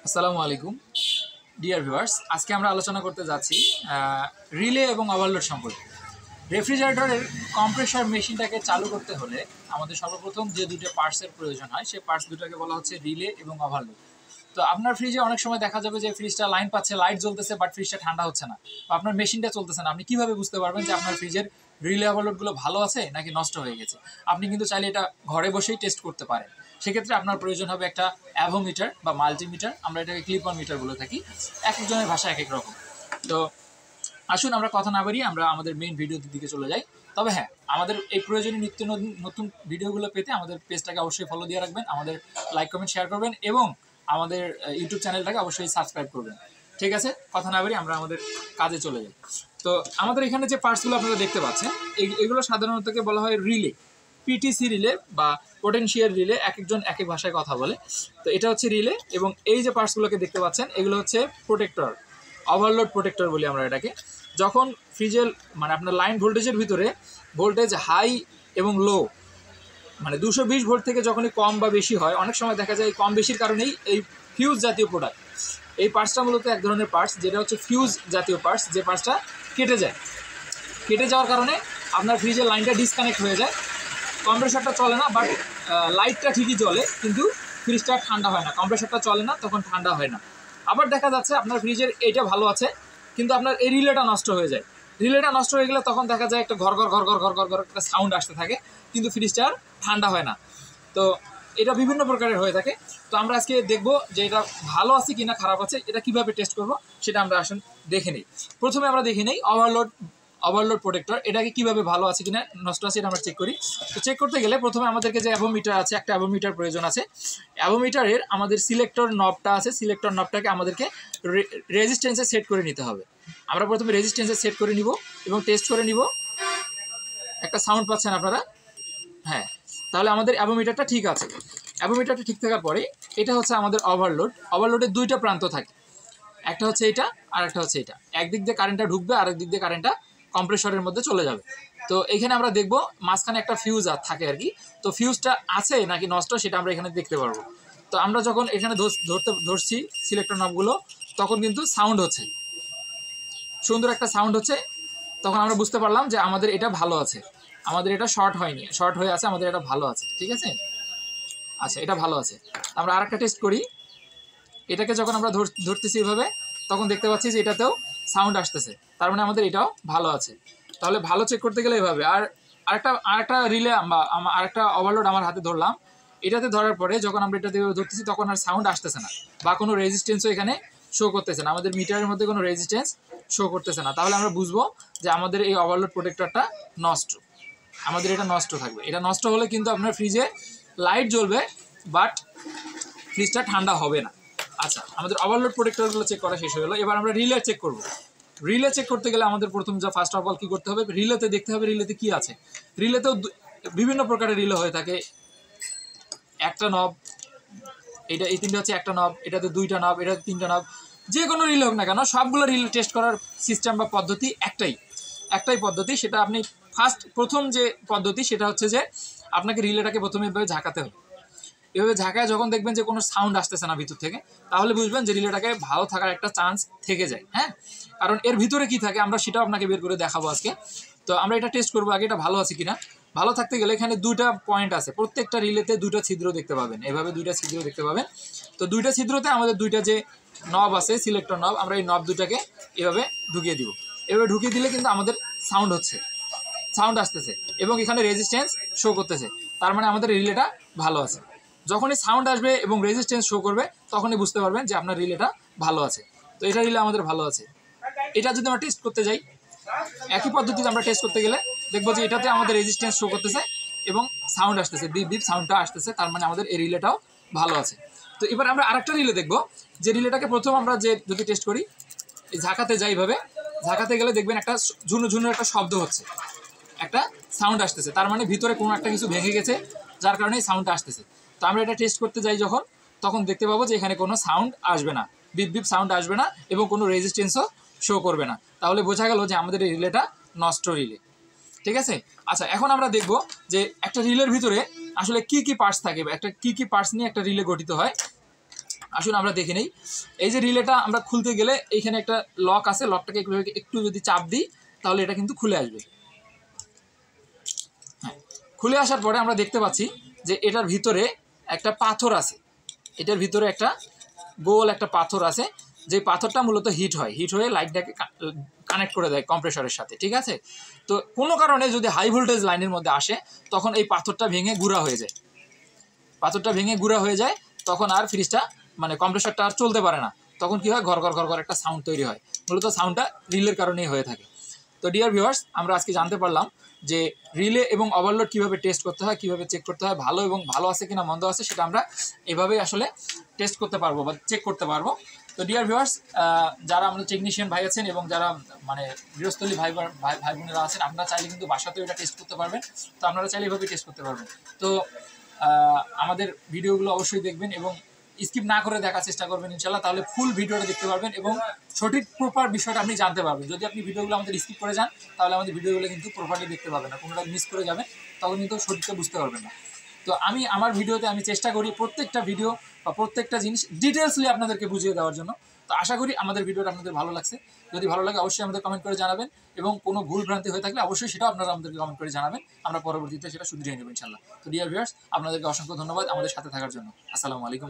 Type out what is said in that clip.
আসসালামু আলাইকুম dear viewers, আজকে আমরা আলোচনা করতে যাচ্ছি রিলে এবং ওভারলোড সম্পর্কে। রেফ্রিজারেটরের কম্প্রেসর মেশিনটাকে চালু করতে হলে আমাদের সর্বপ্রথম যে দুটো পার্টসের প্রয়োজন হয়, সেই পার্টস দুটোকে বলা হচ্ছে রিলে এবং ওভারলোড। তো আপনার ফ্রিজে অনেক সময় দেখা যাবে যে ফ্রিজটা লাইন পাচ্ছে, লাইট জ্বলতেছে, বাট ফ্রিজটা ঠান্ডা হচ্ছে না, বা আপনার মেশিনটা চলতেছে না। আপনি কীভাবে বুঝতে পারবেন যে আপনার ফ্রিজের রিলে ওভারলোডগুলো ভালো আছে নাকি নষ্ট হয়ে গেছে? আপনি কিন্তু চাইলে এটা ঘরে বসেই টেস্ট করতে পারেন। সেক্ষেত্রে আপনার প্রয়োজন হবে একটা অ্যাভোমিটার বা মাল্টিমিটার, আমরা এটাকে ক্লিপ অন মিটার বলে থাকি। এক একজনের ভাষা এক এক রকম। তো আসুন আমরা কথা না বাড়িয়ে আমরা আমাদের মেইন ভিডিওর দিকে চলে যাই। তবে হ্যাঁ, আমাদের এই প্রয়োজনীয় নিত্য নতুন ভিডিওগুলো পেতে আমাদের পেজটাকে অবশ্যই ফলো দিয়ে রাখবেন, আমাদের লাইক কমেন্ট শেয়ার করবেন এবং আমাদের ইউটিউব চ্যানেলটাকে অবশ্যই সাবস্ক্রাইব করবেন। ঠিক আছে, কথা না বাড়িয়ে আমরা আমাদের কাজে চলে যাই। তো আমাদের এখানে যে পার্টসগুলো আপনারা দেখতে পাচ্ছেন, এগুলো সাধারণত বলা হয় রিলে, পিটিসি রিলে বা পোটেনশিয়াল রিলে, এক একজন এক এক ভাষায় কথা বলে। তো এটা হচ্ছে রিলে, এবং এই যে পার্টসগুলোকে দেখতে পাচ্ছেন এগুলো হচ্ছে প্রোটেক্টর, ওভারলোড প্রোটেক্টর বলি আমরা এটাকে। যখন ফ্রিজের মানে আপনার লাইন ভোল্টেজের ভিতরে ভোল্টেজ হাই এবং লো, মানে 220 ভোল্ট থেকে যখনই কম বা বেশি হয়, অনেক সময় দেখা যায় এই কম বেশির কারণেই এই ফিউজ জাতীয় প্রোডাক্ট, এই পার্টসটা মূলত এক ধরনের পার্টস যেটা হচ্ছে ফিউজ জাতীয় পার্টস, যে পার্টসটা কেটে যায়। কেটে যাওয়ার কারণে আপনার ফ্রিজের লাইনটা ডিসকানেক্ট হয়ে যায়, কম্প্রেসরটা চলে না, বাট লাইটটা ঠিকই জ্বলে, কিন্তু ফ্রিজটা ঠান্ডা হয় না। কম্প্রেসরটা চলে না, তখন ঠান্ডা হয় না। আবার দেখা যাচ্ছে আপনার ফ্রিজের এইটা ভালো আছে, কিন্তু আপনার এই রিলেটা নষ্ট হয়ে যায়। রিলেটা নষ্ট হয়ে গেলে তখন দেখা যায় একটা ঘর ঘর ঘর ঘর ঘর ঘর ঘর একটা সাউন্ড আসতে থাকে, কিন্তু ফ্রিজটা আর ঠান্ডা হয় না। তো এটা বিভিন্ন প্রকারের হয়ে থাকে। তো আমরা আজকে দেখব যে এটা ভালো আছে কিনা খারাপ আছে, এটা কিভাবে টেস্ট করব সেটা আমরা আসুন দেখে নিই। প্রথমে আমরা দেখে নিই ওভারলোড প্রোটেক্টর, এটাকে কিভাবে ভালো আছে কিনা নষ্ট আছে এটা আমরা চেক করি। তো চেক করতে গেলে প্রথমে আমাদেরকে যে অ্যাভোমিটার আছে, একটা অ্যাভোমিটার প্রয়োজন আছে। অ্যাভোমিটারের আমাদের সিলেক্টর নবটা আছে, সিলেক্টর নবটাকে আমাদেরকে রেজিস্ট্যান্সে সেট করে নিতে হবে। আমরা প্রথমে রেজিস্ট্যান্সে সেট করে নিব এবং টেস্ট করে নিব। একটা সাউন্ড পাচ্ছেন আপনারা? হ্যাঁ, তাহলে আমাদের অ্যাভোমিটারটা ঠিক আছে। অ্যাভোমিটারটা ঠিক থাকার পরে এটা হচ্ছে আমাদের ওভারলোডের দুইটা প্রান্ত থাকে, একটা হচ্ছে এটা আর একটা হচ্ছে এটা। একদিক দিয়ে কারেন্টটা ঢুকবে, আরেক দিক দিয়ে কারেন্টটা কম্প্রেসরের মধ্যে চলে যাবে। তো এখানে আমরা দেখব মাঝখানে একটা ফিউজ থাকে আর কি। তো ফিউজটা আছে নাকি নষ্ট সেটা আমরা এখানে দেখতে পারবো। তো আমরা যখন এখানে ধরছি সিলেক্টর নবগুলো, তখন কিন্তু সাউন্ড হচ্ছে, সুন্দর একটা সাউন্ড হচ্ছে। তখন আমরা বুঝতে পারলাম যে আমাদের এটা ভালো আছে, আমাদের এটা শর্ট হয়নি, শর্ট হয়ে আছে, আমাদের এটা ভালো আছে। ঠিক আছে, আচ্ছা এটা ভালো আছে। আমরা আরেকটা টেস্ট করি। এটাকে যখন আমরা ধরতেছি এভাবে, তখন দেখতে পাচ্ছি যে এটাতেও সাউন্ড আসতেছে, তার মানে আমাদের এটাও ভালো আছে। তাহলে ভালো চেক করতে গেলে এভাবে। আর আরেকটা রিলে বা আরেকটা ওভারলোড আমার হাতে ধরলাম, এটাতে ধরার পরে যখন আমরা এটাতে ধরতেছি তখন আর সাউন্ড আসতেছে না, বা কোনো রেজিস্ট্যান্সও এখানে শো করতেছে না, আমাদের মিটারের মধ্যে কোনো রেজিস্ট্যান্স শো করতেছে না। তাহলে আমরা বুঝবো যে আমাদের এই ওভারলোড প্রোটেক্টরটা নষ্ট, আমাদের এটা নষ্ট থাকবে। এটা নষ্ট হলে কিন্তু আপনার ফ্রিজে লাইট জ্বলবে, বাট ফ্রিজটা ঠান্ডা হবে না। আচ্ছা, আমাদের ওভারলোড প্রোটেক্টরগুলো চেক করা শেষ হয়ে গেলো। এবার আমরা রিলে চেক করব। রিলে চেক করতে গেলে আমাদের প্রথম যা ফার্স্ট অফ অল কী করতে হবে, রিলেতে দেখতে হবে রিলেতে কী আছে। রিলেতেও বিভিন্ন প্রকারের রিলে হয়ে থাকে। একটা নব, এটা এই তিনটা হচ্ছে একটা নব, এটাতে দুইটা নব, এটাতে তিনটা নব। যে কোনো রিলে হোক না কেন, সবগুলো রিলে টেস্ট করার সিস্টেম বা পদ্ধতি একটাই পদ্ধতি। সেটা আপনি প্রথম যে পদ্ধতি সেটা হচ্ছে যে আপনাকে রিলেটাকে প্রথমে এভাবে ঝাঁকাতে হবে। এভাবে ঝাঁকায় যখন দেখবেন যে কোনো সাউন্ড আসতেছে না ভিতর থেকে, তাহলে বুঝবেন যে রিলেটাকে ভালো থাকার একটা চান্স থেকে যায়। হ্যাঁ, কারণ এর ভিতরে কি থাকে আমরা সেটাও আপনাকে বের করে দেখাবো আজকে। তো আমরা এটা টেস্ট করবো আগে, এটা ভালো আছে কিনা। ভালো থাকতে গেলে এখানে দুইটা পয়েন্ট আছে, প্রত্যেকটা রিলেতে দুইটা ছিদ্র দেখতে পাবেন, এভাবে দুইটা ছিদ্র দেখতে পাবেন। তো দুইটা ছিদ্রতে আমাদের দুইটা যে নব আছে, সিলেক্টর নব, আমরা এই নব দুটাকে এভাবে ঢুকিয়ে দিব। এভাবে ঢুকিয়ে দিলে কিন্তু আমাদের সাউন্ড আসতেছে এবং এখানে রেজিস্ট্যান্স শো করতেছে, তার মানে আমাদের রিলেটা ভালো আছে। যখনই সাউন্ড আসবে এবং রেজিস্ট্যান্স শো করবে, তখনই বুঝতে পারবেন যে আপনার রিলেটা ভালো আছে। তো এটা রিলে আমাদের ভালো আছে। এটা যদি আমরা টেস্ট করতে যাই, একই পদ্ধতিতে আমরা টেস্ট করতে গেলে দেখবো যে এটাতে আমাদের রেজিস্ট্যান্স শো করতেছে এবং সাউন্ড আসতেছে, বিপ বিপ সাউন্ডটা আসতেছে, তার মানে আমাদের এই রিলেটাও ভালো আছে। তো এবার আমরা আরেকটা রিলে দেখবো, যে রিলেটাকে প্রথম আমরা যদি টেস্ট করি, এই ঝাঁকাতে যাই এইভাবে, ঝাঁকাতে গেলে দেখবেন একটা ঝুনু ঝুনুর একটা শব্দ হচ্ছে, একটা সাউন্ড আসতেছে, তার মানে ভিতরে কোনো একটা কিছু ভেঙে গেছে, যার কারণে সাউন্ডটা আসতেছে। তো আমরা এটা টেস্ট করতে যাই যখন, তখন দেখতে পাবো যে এখানে কোনো সাউন্ড আসবে না, বিপ বিপ সাউন্ড আসবে না এবং কোনো রেজিস্ট্যান্সও শো করবে না। তাহলে বোঝা গেল যে আমাদের এই রিলেটা নষ্ট রিলে। ঠিক আছে, আচ্ছা এখন আমরা দেখব যে একটা রিলের ভিতরে আসলে কি কি পার্টস থাকে, একটা কি পার্টস নিয়ে একটা রিলে গঠিত হয়। আসুন আমরা দেখে নেই। এই যে রিলেটা আমরা খুলতে গেলে এইখানে একটা লক আছে, লকটাকে একটু যদি চাপ দিই তাহলে এটা কিন্তু খুলে আসবে। হ্যাঁ, খুলে আসার পরে আমরা দেখতে পাচ্ছি যে এটার ভিতরে একটা পাথর আছে, এটার ভিতরে একটা গোল একটা পাথর আছে, যে পাথরটা মূলত হিট হয়ে লাইটটাকে কানেক্ট করে দেয় কম্প্রেসরের সাথে, ঠিক আছে। তো কোনো কারণে যদি হাই ভোল্টেজ লাইনের মধ্যে আসে তখন এই পাথরটা ভেঙে গুঁড়া হয়ে যায়, তখন আর ফ্রিজটা মানে কম্প্রেসরটা আর চলতে পারে না। তখন কি হয়, ঘর ঘর একটা সাউন্ড তৈরি হয়, মূলত সাউন্ডটা রিলের কারণেই হয়ে থাকে। তো ডিয়ার ভিউয়ার্স, আমরা আজকে জানতে পারলাম যে রিলে এবং ওভারলোড কীভাবে টেস্ট করতে হয়, কীভাবে চেক করতে হয়, ভালো আছে কিনা মন্দ আছে সেটা আমরা এভাবেই আসলে টেস্ট করতে পারবো বা চেক করতে পারবো। তো ডিয়ার ভিউয়ার্স, যারা আমাদের টেকনিশিয়ান ভাই আছেন এবং যারা মানে গৃহস্থলী ভাই বোনেরা আছেন, আপনারা চাইলে কিন্তু বাসাতেও এটা টেস্ট করতে পারবেন। তো আপনারা চাইলে এভাবেই টেস্ট করতে পারবেন। তো আমাদের ভিডিওগুলো অবশ্যই দেখবেন এবং স্কিপ না করে দেখার চেষ্টা করবেন ইনশাল্লাহ, তাহলে ফুল ভিডিওটা দেখতে পারবেন এবং সঠিক প্রপার বিষয়টা আপনি জানতে পারবেন। যদি আপনি ভিডিওগুলো আমাদের স্কিপ করে যান তাহলে আমাদের ভিডিওগুলো কিন্তু প্রপারলি দেখতে পাবেন না, কোনোটা মিস করে যাবেন, তখন কিন্তু সঠিকটা বুঝতে পারবেন না। তো আমি আমার ভিডিওতে আমি চেষ্টা করি প্রত্যেকটা ভিডিও বা প্রত্যেকটা জিনিস ডিটেলসলি আপনাদেরকে বুঝিয়ে দেওয়ার জন্য। তো আশা করি আমাদের ভিডিওটা আপনাদের ভালো লাগছে। যদি ভালো লাগে অবশ্যই আমাদের কমেন্ট করে জানাবেন এবং কোনো ভুল ভ্রান্তি হয়ে থাকলে অবশ্যই সেটাও আপনারা আমাদেরকে কমেন্ট করে জানাবেন, আমরা পরবর্তীতে সেটা শুধরিয়ে নেব ইনশাল্লাহ। তো ডিয়ার ভিউয়ার্স, আপনাদেরকে অসংখ্য ধন্যবাদ আমাদের সাথে থাকার জন্য। আসসালামু আলাইকুম।